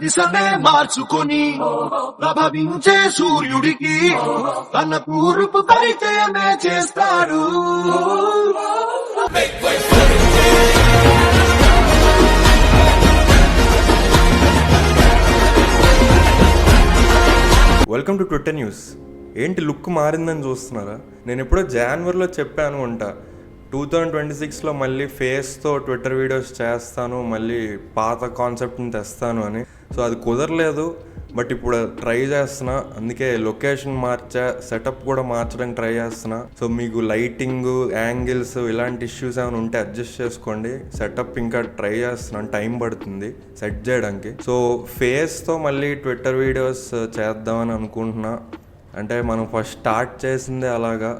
దిశనే మార్చుకొని ప్రభవించే సూర్యుడికి తన కూర్పు పరిచయమే చేస్తాడు. Welcome to Twitter news. ఏంటి లుక్ మారిందని చూస్తున్నారా? నేను ఎప్పుడో జనవరిలో చెప్పాను అంట 2026లో మళ్ళీ ఫేస్తో ట్విట్టర్ వీడియోస్ చేస్తాను, మళ్ళీ పాత కాన్సెప్ట్ని తెస్తాను అని. సో అది కుదరలేదు, బట్ ఇప్పుడు ట్రై చేస్తున్నా. అందుకే లొకేషన్ మార్చా, సెటప్ కూడా మార్చడానికి ట్రై చేస్తున్నా. సో మీకు లైటింగ్, యాంగిల్స్ ఇలాంటి ఇష్యూస్ ఏమైనా ఉంటే అడ్జస్ట్ చేసుకోండి. సెటప్ ఇంకా ట్రై చేస్తున్నాను, టైం పడుతుంది సెట్ చేయడానికి. సో ఫేస్తో మళ్ళీ ట్విట్టర్ వీడియోస్ చేద్దామని అనుకుంటున్నా. అంటే మనం ఫస్ట్ స్టార్ట్ చేసిందే అలాగా.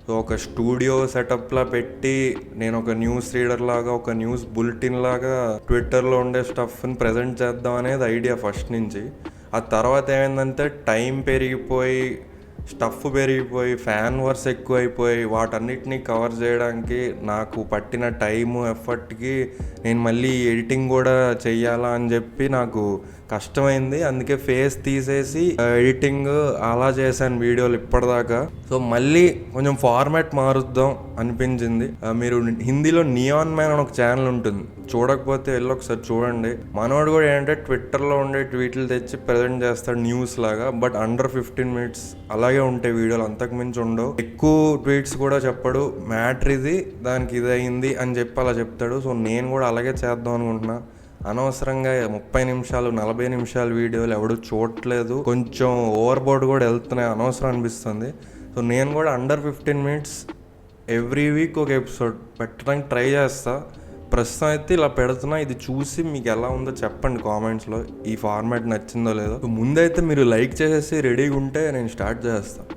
సో ఒక స్టూడియో సెటప్లా పెట్టి నేను ఒక న్యూస్ రీడర్ లాగా, ఒక న్యూస్ బులెటిన్ లాగా ట్విట్టర్లో ఉండే స్టఫ్ని ప్రజెంట్ చేద్దాం అనేది ఐడియా ఫస్ట్ నుంచి. ఆ తర్వాత ఏమైందంటే టైం పెరిగిపోయి, స్టఫ్ పెరిగిపోయి, ఫ్యాన్ వర్స్ ఎక్కువైపోయి వాటన్నిటిని కవర్ చేయడానికి నాకు పట్టిన టైము, ఎఫర్ట్కి నేను మళ్ళీ ఎడిటింగ్ కూడా చెయ్యాలా అని చెప్పి నాకు కష్టమైంది. అందుకే ఫేస్ తీసేసి ఎడిటింగ్ అలా చేశాను వీడియోలు ఇప్పటిదాకా. సో మళ్ళీ కొంచెం ఫార్మాట్ మారుద్దాం అనిపించింది. మీరు హిందీలో నియాన్ మ్యాన్ అని ఒక ఛానల్ ఉంటుంది, చూడకపోతే వెళ్ళి ఒకసారి చూడండి. మనోడు కూడా ఏంటంటే ట్విట్టర్లో ఉండే ట్వీట్లు తెచ్చి ప్రజెంట్ చేస్తాడు న్యూస్ లాగా, బట్ అండర్ 15 minutes అలాగే ఉంటాయి వీడియోలు, అంతకు మించి ఉండవు. ఎక్కువ ట్వీట్స్ కూడా చెప్పడు, మ్యాటర్ ఇది, దానికి ఇది అయింది అని చెప్పి అలా చెప్తాడు. సో నేను కూడా అలాగే చేద్దాం అనుకుంటున్నా. అనవసరంగా 30 నిమిషాలు 40 నిమిషాల వీడియోలు ఎవడు చూడట్లేదు, కొంచెం ఓవర్ బోర్డ్ కూడా వెళ్తున్నాయి, అనవసరం అనిపిస్తుంది. సో నేను కూడా అండర్ 15 minutes ఎవ్రీ వీక్ ఒక ఎపిసోడ్ పెట్టడానికి ట్రై చేస్తా. ప్రస్తుతం అయితే ఇలా పెడుతున్నా. ఇది చూసి మీకు ఎలా ఉందో చెప్పండి కామెంట్స్లో, ఈ ఫార్మాట్ నచ్చిందో లేదో. ముందైతే మీరు లైక్ చేసేసి రెడీగా ఉంటే నేను స్టార్ట్ చేస్తాను.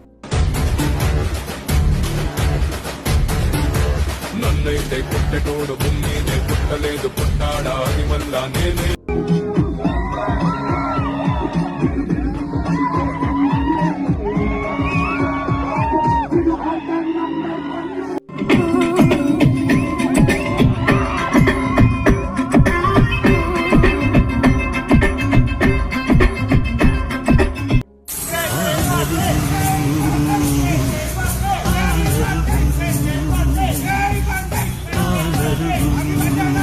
నన్నైతే పుట్టెటోడు భూమినే పుట్టలేదు, పుట్టాడా అది మళ్ళా నేనే.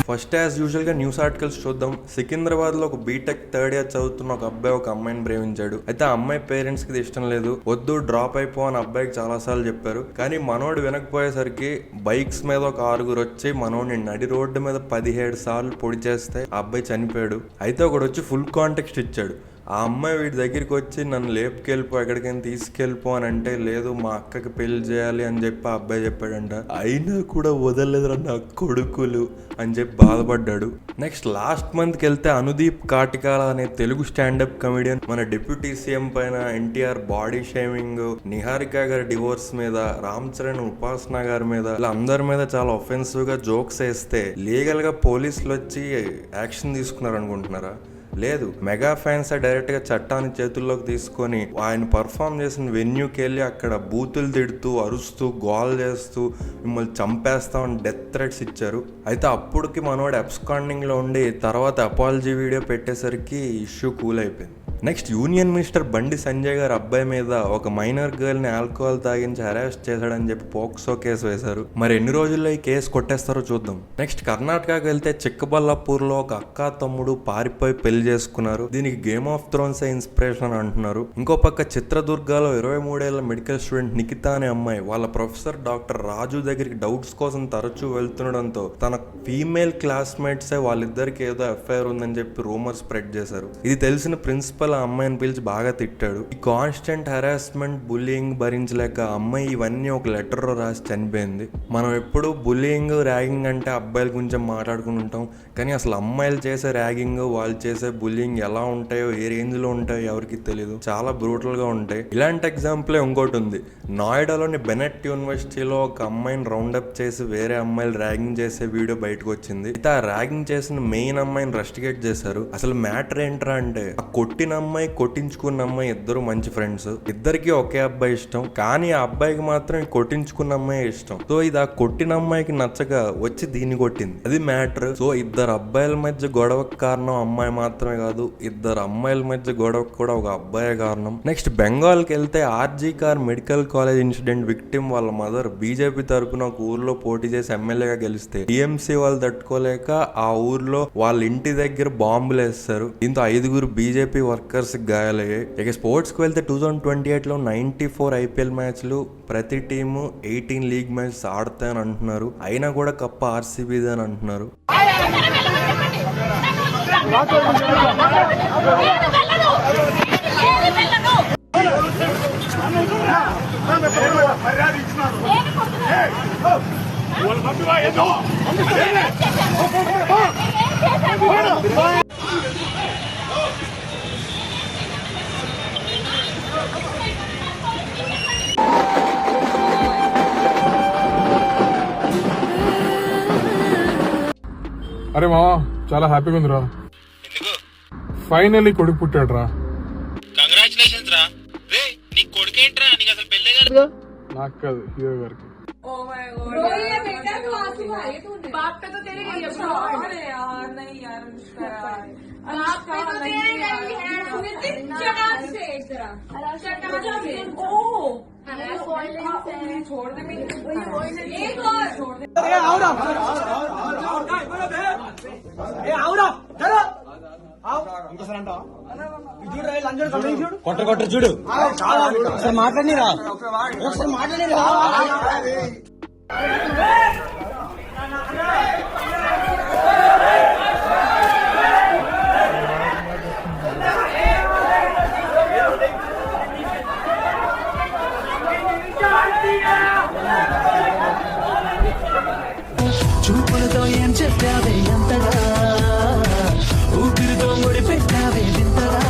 ఫస్ట్ యాజ్ యూజువల్గా న్యూస్ ఆర్టికల్స్ చూద్దాం. సికింద్రాబాద్లో ఒక బీటెక్ థర్డ్ ఇయర్ చదువుతున్న ఒక అబ్బాయి ఒక అమ్మాయిని ప్రేమించాడు. అయితే ఆ అమ్మాయి పేరెంట్స్కి ఇది ఇష్టం లేదు, వద్దు డ్రాప్ అయిపో అని అబ్బాయికి చాలాసార్లు చెప్పారు. కానీ మనోడు వినకపోయేసరికి బైక్స్ మీద ఒక 6 వచ్చి మనోడిని నడి రోడ్డు మీద 17 సార్లు పొడి చేస్తే ఆ అబ్బాయి చనిపోయాడు. అయితే ఒకడు వచ్చి ఫుల్ కాంటెక్స్ట్ ఇచ్చాడు. ఆ అమ్మాయి వీడి దగ్గరికి వచ్చి నన్ను లేపుకెళ్ళిపో, ఎక్కడికైనా తీసుకెళ్ళిపో అని అంటే, లేదు మా అక్కకి పెళ్లి చేయాలి అని చెప్పి ఆ అబ్బాయి చెప్పాడంట. అయినా కూడా వదలలేదురా నా కొడుకులు అని చెప్పి బాధపడ్డాడు. నెక్స్ట్ లాస్ట్ మంత్కి వెళ్తే అనుదీప్ కాటికాల అనే తెలుగు స్టాండప్ కమెడియన్ మన డిప్యూటీ సీఎం పైన ఎన్టీఆర్ బాడీ షేమింగ్, నిహారిక గారి డివోర్స్ మీద, రామ్ చరణ్, ఉపాసన గారి మీద, ఇలా అందరి మీద చాలా ఒఫెన్సివ్ గా జోక్స్ వేస్తే లీగల్ గా పోలీసులు వచ్చి యాక్షన్ తీసుకున్నారు అనుకుంటున్నారా? లేదు, మెగా ఫ్యాన్స్ డైరెక్ట్ గా చట్టాన్ని చేతుల్లోకి తీసుకొని ఆయన పర్ఫామ్ చేసిన వెన్యూకి వెళ్ళి అక్కడ బూతులు తిడుతూ, అరుస్తూ, గోల్ చేస్తూ మిమ్మల్ని చంపేస్తామని డెత్ థ్రెట్స్ ఇచ్చారు. అయితే అప్పటికి మనోడు అబ్స్కాండింగ్ లో ఉండి తర్వాత అపాలజీ వీడియో పెట్టేసరికి ఇష్యూ కూల్ అయిపోయింది. Next union minister Bandi Sanjay గారు అబ్బాయి మీద ఒక మైనర్ గర్ల్ ని ఆల్కహాల్ తాగించి అరెస్ట్ చేశాడని చెప్పి పోక్సో కేసు వేశారు. మరి ఎన్ని రోజుల్లో ఈ కేసు కొట్టేస్తారో చూద్దాం. నెక్స్ట్ కర్ణాటకకి వెళ్తే చిక్కబల్లాపూర్ లో ఒక అక్క తమ్ముడు పారిపోయి పెళ్లి చేసుకున్నారు. దీనికి గేమ్ ఆఫ్ థ్రోన్స్ ఇన్స్పిరేషన్ అంటున్నారు. ఇంకో పక్క చిత్రదుర్గలో 23 ఏళ్ల మెడికల్ స్టూడెంట్ నిఖిత అనే అమ్మాయి వాళ్ళ ప్రొఫెసర్ డాక్టర్ రాజు దగ్గరికి డౌట్స్ కోసం తరచూ వెళ్తుండడంతో తన ఫీమేల్ క్లాస్మేట్సే వాళ్ళిద్దరికి ఏదో ఎఫ్ఐఆర్ ఉందని చెప్పి రూమర్ స్ప్రెడ్ చేశారు. ఇది తెలిసిన ప్రిన్సిపల్ ఆ అమ్మాయిని పిలిచి బాగా తిట్టాడు. ఈ కాన్స్టెంట్ హెరాస్మెంట్, బుల్లింగ్ భరించలేక అమ్మాయి ఇవన్నీ ఒక లెటర్ రాసి చనిపోయింది. మనం ఎప్పుడు బుల్లింగ్, ర్యాగింగ్ అంటే అబ్బాయిల గురించి మాట్లాడుకుని ఉంటాం, కానీ అసలు అమ్మాయిలు చేసే ర్యాగింగ్, వాళ్ళు చేసే బుల్లింగ్ ఎలా ఉంటాయో, ఏ రేంజ్ లో ఉంటాయో ఎవరికి తెలియదు. చాలా బ్రూటల్ గా ఉంటాయి. ఇలాంటి ఎగ్జాంపుల్ ఇంకోటి ఉంది. నోయిడాలోని బెనెట్ యూనివర్సిటీలో ఒక అమ్మాయిని రౌండప్ చేసి వేరే అమ్మాయిలు ర్యాగింగ్ చేసే వీడియో బయటకు వచ్చింది. అయితే ఆ ర్యాగింగ్ చేసిన మెయిన్ అమ్మాయిని రెస్టిగేట్ చేశారు. అసలు మ్యాటర్ ఏంట్రా అంటే, ఆ కొట్టిన అమ్మాయి కొట్టించుకున్న అమ్మాయి ఇద్దరు మంచి ఫ్రెండ్స్. ఇద్దరికి ఒకే అబ్బాయి ఇష్టం, కానీ ఆ అబ్బాయికి మాత్రం కొట్టించుకున్న అమ్మాయి ఇష్టం. సో ఇది ఆ కొట్టిన అమ్మాయికి నచ్చక వచ్చి దీన్ని కొట్టింది, అది మ్యాటర్. సో ఇద్దరు అబ్బాయిల మధ్య గొడవకు కారణం అమ్మాయి మాత్రమే కాదు, ఇద్దరు అమ్మాయిల మధ్య గొడవకు కూడా ఒక అబ్బాయే కారణం. నెక్స్ట్ బెంగాల్కి వెళ్తే RG Kar medical college incident victim వాళ్ళ మదర్ బీజేపీ తరపున ఒక ఊర్లో పోటీ చేసి ఎమ్మెల్యేగా గెలిస్తే టీఎంసీ వాళ్ళు తట్టుకోలేక ఆ ఊర్లో వాళ్ళ ఇంటి దగ్గర బాంబులు వేస్తారు. దీంతో 5 బీజేపీ వర్కర్స్ గాయాలయ్యాయి. ఇక స్పోర్ట్స్ కి వెళ్తే 2028లో 94 ఐపీఎల్ మ్యాచ్లు, ప్రతి టీము 18 లీగ్ మ్యాచెస్ ఆడతాయని అంటున్నారు. అయినా కూడా కప్ప ఆర్సీబీదే అని అంటున్నారు. అరే మావా, చాలా హ్యాపీగా ఉందిరా. ఫైనల్లీ కొడుకు పుట్టాడు రా. కంగ్రాచులేషన్స్ రా. రే నీ కొడుకేంట్రా, నీకు అసలు పెళ్ళే కాదు. నాకు కాదు, హీరో గారికి. बाप पे तो तेरे अरे यार नहीं यार बाप पे तो तेरे गई है चटाक से छोड़ दे एक और छोड़ दे కొట్ట చూడు ఒకసారి మాట్లాడిరా. చూపులతో ఏం చెప్పావే ఎంతగా, ఊపిరితో ముడి పెట్టావే వింతగా.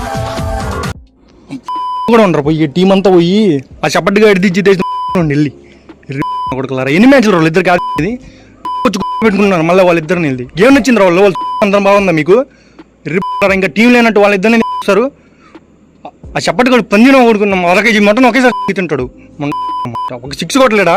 కూడా ఉండరు పోయి టీం అంతా పోయి ఆ చప్పటిగా ఎడిదిచ్చి వెళ్ళి కొడుకులారా. ఎన్ని మ్యాచ్లు వాళ్ళు ఇద్దరు కాదు పెట్టుకున్నారు. మళ్ళీ వాళ్ళిద్దరిని వెళ్ళి గేమ్ నచ్చింది రా. వాళ్ళు అందరం బాగుందా మీకు? ఇంకా టీం లేనట్టు వాళ్ళిద్దరిని చూస్తారు. ఆ చప్పటి కూడా పందిన కొడుకున్నాం 1 కేజీ మటన్ ఒకేసారి తింటాడు. ఒక 6 కొట్టలేడా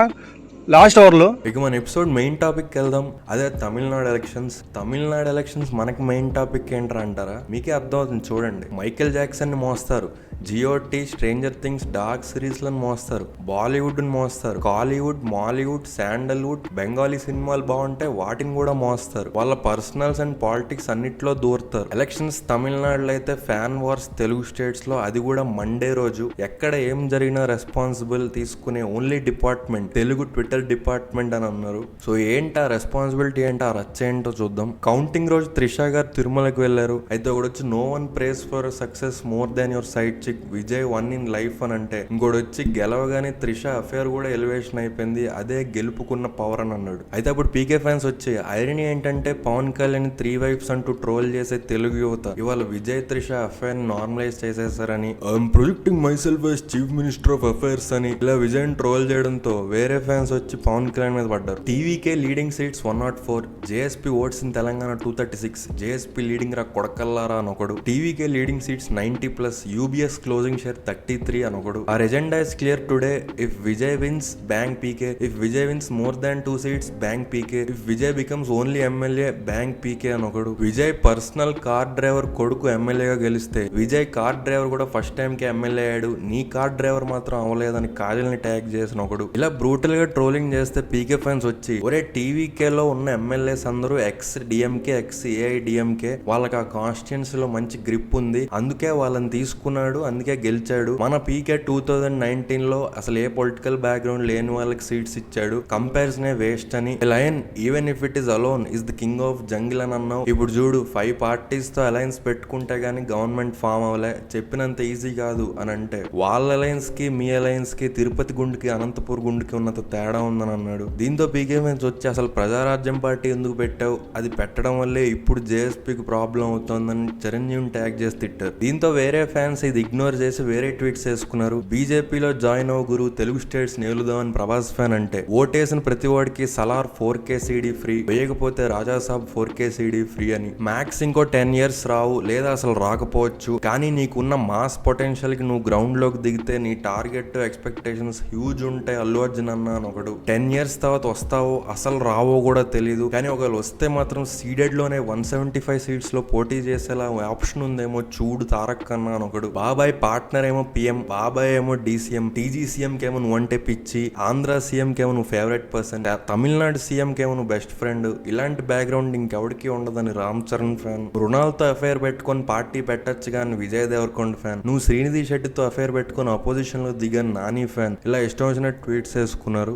లాస్ట్ ఓవర్లో. ఇక మన ఎపిసోడ్ మెయిన్ టాపిక్ వెళ్దాం. అదే తమిళనాడు ఎలక్షన్స్. తమిళనాడు ఎలక్షన్స్ మనకి మెయిన్ టాపిక్ ఏంట్రా అంటారా? మీకే అర్థం అవుతుంది చూడండి. మైకేల్ జాక్సన్ ని మోస్తారు, జియోటీ, స్ట్రేంజర్ థింగ్స్, డార్క్ సిరీస్ లను మోస్తారు, బాలీవుడ్ ని మోస్తారు, కాలీవుడ్, మాలీవుడ్, శాండల్వుడ్, బెంగాలీ సినిమాలు బాగుంటే వాటిని కూడా మోస్తారు. వాళ్ళ పర్సనల్స్ అండ్ పాలిటిక్స్ అన్నిట్లో దూరుతారు. ఎలక్షన్స్ తమిళనాడులో అయితే ఫ్యాన్ వార్స్ తెలుగు స్టేట్స్ లో, అది కూడా మండే రోజు. ఎక్కడ ఏం జరిగినా రెస్పాన్సిబుల్ తీసుకునే only department Telugu Twitter department అని అన్నారు. సో ఏంటా రెస్పాన్సిబిలిటీ ఏంటో, ఆ రచ్చ ఏంటో చూద్దాం. కౌంటింగ్ రోజు త్రిష గారు తిరుమలకి వెళ్లారు. అయితే ఒకటి వచ్చి no one praise for success more than your side chick, Vijay one in life అని అంటే, ఇంకోటి వచ్చి గెలవగానే త్రిష అఫేర్ కూడా ఎలివేషన్ అయిపోయింది, అదే గెలుపుకున్న పవర్ అని అన్నాడు. అయితే అప్పుడు పీకే ఫ్యాన్స్ వచ్చి ఐరనీ ఏంటంటే పవన్ కళ్యాణ్ 3 వైఫ్స్ అంటూ ట్రోల్ చేసే తెలుగు యువత ఇవాళ విజయ్ త్రిష అఫేర్ నార్మలైజ్ చేసేసారని, I'm projecting myself as chief minister of affairs అని ఇలా విజయ్ ట్రోల్ చేయడంతో వేరే ఫ్యాన్స్ వచ్చి పవన్ కళ్యాణ్ మీద పడ్డారు. TVK leading seats 104, JSP votes in Telangana 236, JSP leading రా కొడకల్లారా అని ఒకడు. TVK leading seats 90+, UBS closing share 33 అని ఒకడు. Our agenda is clear today. If Vijay wins bank PK, if Vijay wins more than 2 seats bank PK, if Vijay becomes only MLA bank PK అని ఒకడు. విజయ్ పర్సనల్ కార్ డ్రైవర్ కొడుకు ఎమ్మెల్యేగా గెలిస్తే విజయ్ కార్ డ్రైవర్ కూడా ఫస్ట్ టైం కి MLA అయ్యాడు, నీ కార్ డ్రైవర్ మాత్రం అవ్వలేదని కాజల్ని ట్యాగ్ చేసిన ఒకడు. ఇలా బ్రూటల్ గా ట్రోలింగ్ చేస్తే పీకే ఫ్యాన్స్ వచ్చి ఒరే టీవీకేలో ఉన్న ఎమ్మెల్యేస్ అందరూ ఎక్స్ డిఎంకే, ఎక్స్ ఏఐడిఎంకే, వాళ్ళకి ఆ కాన్స్టిట్యున్సీలో మంచి గ్రిప్ ఉంది, అందుకే వాళ్ళని తీసుకున్నాడు, అందుకే గెలిచాడు. మన పీకే 2019లో అసలు ఏ పొలిటికల్ బ్యాక్గ్రౌండ్ లేని వాళ్ళకి సీట్స్ ఇచ్చాడు, కంపారిజన్ వేస్ట్ అని. Lion even if it is alone is the king of jungle అని అన్నావు. ఇప్పుడు చూడు 5 parties తో అలయన్స్ పెట్టుకుంటే గానీ గవర్నమెంట్ ఫామ్ అవ్వలే, చెప్పినంత ఈజీ కాదు అని అంటే వాళ్ళ అలయన్స్ కి మీ అలయన్స్ కి తిరుపతి గుండుకి అనంతపూర్ గుండుకి ఉన్నంత తేడా తేడా ఉందని అన్నాడు. దీంతో పీకే మ్యాచ్ వచ్చి అసలు ప్రజారాజ్యం పార్టీ ఎందుకు పెట్టావు, అది పెట్టడం వల్లే ఇప్పుడు జేఎస్పీకి ప్రాబ్లం అవుతోందని చిరంజీవిని ట్యాగ్ చేసి తిట్టారు. దీంతో వేరే ఫ్యాన్స్ ఇది ఇగ్నోర్ చేసి వేరే ట్వీట్స్ వేసుకున్నారు. బీజేపీలో జాయిన్ అవ్వ గురు, తెలుగు స్టేట్స్ నేలుదామని ప్రభాస్ ఫ్యాన్ అంటే ఓటేసిన ప్రతి వాడికి సలార్ 4K CD ఫ్రీ, వేయకపోతే రాజాసాబ్ 4K CD ఫ్రీ అని. మ్యాక్స్ ఇంకో 10 years రావు లేదా అసలు రాకపోవచ్చు, కానీ నీకున్న మాస్ పొటెన్షియల్ కి నువ్వు గ్రౌండ్ లోకి దిగితే నీ టార్గెట్ ఎక్స్పెక్టేషన్స్ హ్యూజ్ ఉంటాయి అల్లు అర్జున్ అన్న అని ఒకడు. 10 years తర్వాత వస్తావో అసలు రావో కూడా తెలీదు, కానీ ఒకవేళ వస్తే మాత్రం సీడెడ్ లోనే 175 seats లో పోటీ చేసేలా ఆప్షన్ ఉందేమో చూడు తారక్ అన్న అని ఒకడు. బాబాయ్ పార్ట్నర్ ఏమో PM, బాబాయ్ ఏమో DCM, TG CM కేమో నువ్వు అంటే పిచ్చి, ఆంధ్ర CM కేమో నువ్వు ఫేవరెట్ పర్సన్, తమిళనాడు CM కేమో నువ్వు బెస్ట్ ఫ్రెండ్. ఇలాంటి బ్యాక్గ్రౌండ్ ఇంకెవరికి ఉండదని రామ్ చరణ్ ఫ్యాన్. మృణాల్తో అఫైర్ పెట్టుకొని పార్టీ పెట్టచ్చు కానీ విజయ్ దేవరకొండ ఫ్యాన్. నువ్వు శ్రీనిధి శెట్టితో అఫైర్ పెట్టుకొని అపోజిషన్ లో దిగని నాని ఫ్యాన్. ఇలా ఇష్టం వచ్చిన ట్వీట్స్ వేసుకున్నారు.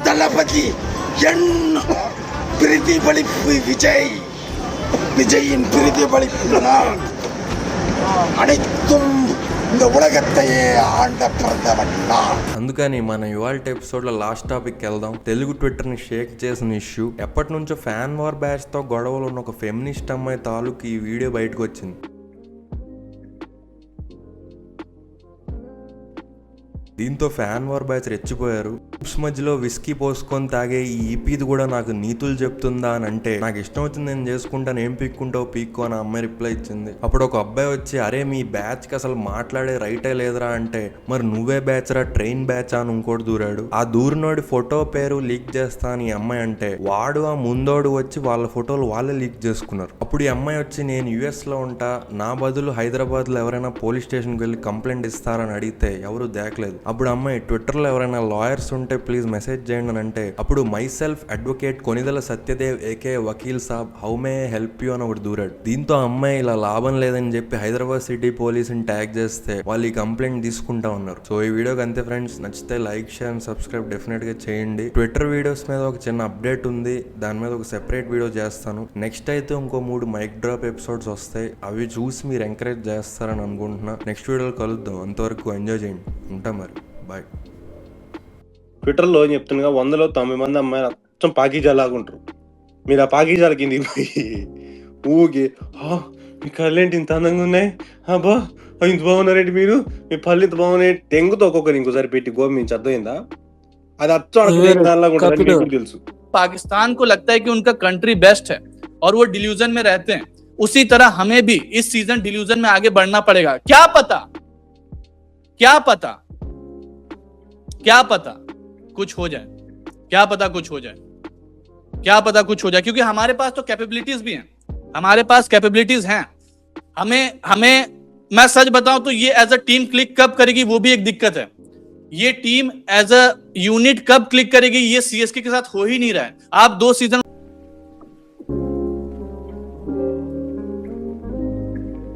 தளபதி என் பிரதிபலிப்பு விஜயின் பிரதிபலிப்பினால் அனைத்தும் இந்த உலகத்தையே ఆండ ప్రదవన్. అందుకని మన ఇవాళ ఎపిసోడ్ లో లాస్ట్ టాపిక్ వెళ్దాం. తెలుగు ట్విట్టర్ ని షేక్ చేసిన ఇష్యూ. ఎప్పటి నుంచో ఫ్యాన్ వార్ బ్యాచ్ తో గొడవలు ఉన్న ఒక ఫెమినిస్ట్ అమ్మాయి తాలూకు ఈ వీడియో బయటకు వచ్చింది. దీంతో ఫ్యాన్ వార్ బ్యాచ్ రెచ్చిపోయారు. మధ్యలో విస్కీ పోసుకొని తాగే ఈ ఈపీది కూడా నాకు నీతులు చెప్తుందా అని అంటే, నాకు ఇష్టం వచ్చింది నేను చేసుకుంటాను, ఏం పీక్కుంటావు పీక్కో అని అమ్మాయి రిప్లై ఇచ్చింది. అప్పుడు ఒక అబ్బాయి వచ్చి, అరే మీ బ్యాచ్ కి అసలు మాట్లాడే రైటే లేదురా అంటే, మరి నువ్వే బ్యాచ్ రా, ట్రైన్ బ్యాచ్ అని ఇంకోటి దూరాడు. ఆ దూరినోడి ఫోటో పేరు లీక్ చేస్తా అని అమ్మాయి అంటే, వాడు ఆ ముందోడు వచ్చి వాళ్ళ ఫోటోలు వాళ్ళే లీక్ చేసుకున్నారు. అప్పుడు ఈ అమ్మాయి వచ్చి, నేను US లో ఉంటా, నా బదులు హైదరాబాద్ లో ఎవరైనా పోలీస్ స్టేషన్కి వెళ్ళి కంప్లైంట్ ఇస్తారని అడిగితే ఎవరు దేకలేదు. అప్పుడు అమ్మాయి, ట్విట్టర్ లో ఎవరైనా లాయర్స్ ఉంటే ప్లీజ్ మెసేజ్ చేయండి అని అంటే, అప్పుడు my self advocate Konidela Satyadev AK Vakeel Saab, how may help you అని ఒకటి దూరాడు. దీంతో అమ్మాయి ఇలా లాభం లేదని చెప్పి హైదరాబాద్ సిటీ పోలీసుని ట్యాగ్ చేస్తే వాళ్ళు ఈ కంప్లైంట్ తీసుకుంటా ఉన్నారు. సో ఈ వీడియోకి అంతే ఫ్రెండ్స్. నచ్చితే like, share and subscribe definite గా చేయండి. ట్విట్టర్ వీడియోస్ మీద ఒక చిన్న అప్డేట్ ఉంది, దాని మీద ఒక సెపరేట్ వీడియో చేస్తాను. నెక్స్ట్ అయితే ఇంకో 3 మైక్ డ్రాప్ ఎపిసోడ్స్ వస్తాయి, అవి చూసి మీరు ఎంకరేజ్ చేస్తారని అనుకుంటున్నా. నెక్స్ట్ వీడియోలో కలుద్దాం, అంతవరకు ఎంజాయ్ చేయండి. ఉంటా మరి, బాయ్. ట్విట్టర్లో చెప్తున్నా 100లో 90 మంది అమ్మాయిలు అచ్చం పాకీజాలాగుంటారు. మీరు ఆ పాకీజాల కింద ఊగి మీ కళ్ళేంటి ఇంత అందంగా ఉన్నాయి, అబ్బా ఇంత బాగున్నారేంటి, మీరు మీ పళ్ళు ఇంత బాగున్నాయి, టెంగుతో ఒక్కొక్కరు ఇంకోసారి పెట్టి గోమించి అర్థమైందా? అది అచ్చం తెలుసు. पाकिस्तान को लगता है कि उनका कंट्री बेस्ट है और वो डिल्यूजन में रहते हैं, उसी तरह हमें भी इस सीजन डिल्यूजन में आगे बढ़ना पड़ेगा. क्या पता कुछ हो जाए, क्या पता कुछ हो जाए, क्योंकि हमारे पास तो कैपेबिलिटीज भी हैं, हमारे पास कैपेबिलिटीज हैं. हमें मैं सच बताऊं तो ये एज अ टीम क्लिक कब करेगी वो भी एक दिक्कत है. ये टीम एज अ यूनिट कब क्लिक करेगी ये CSK के साथ हो ही नहीं रहा है. आप 2 सीजन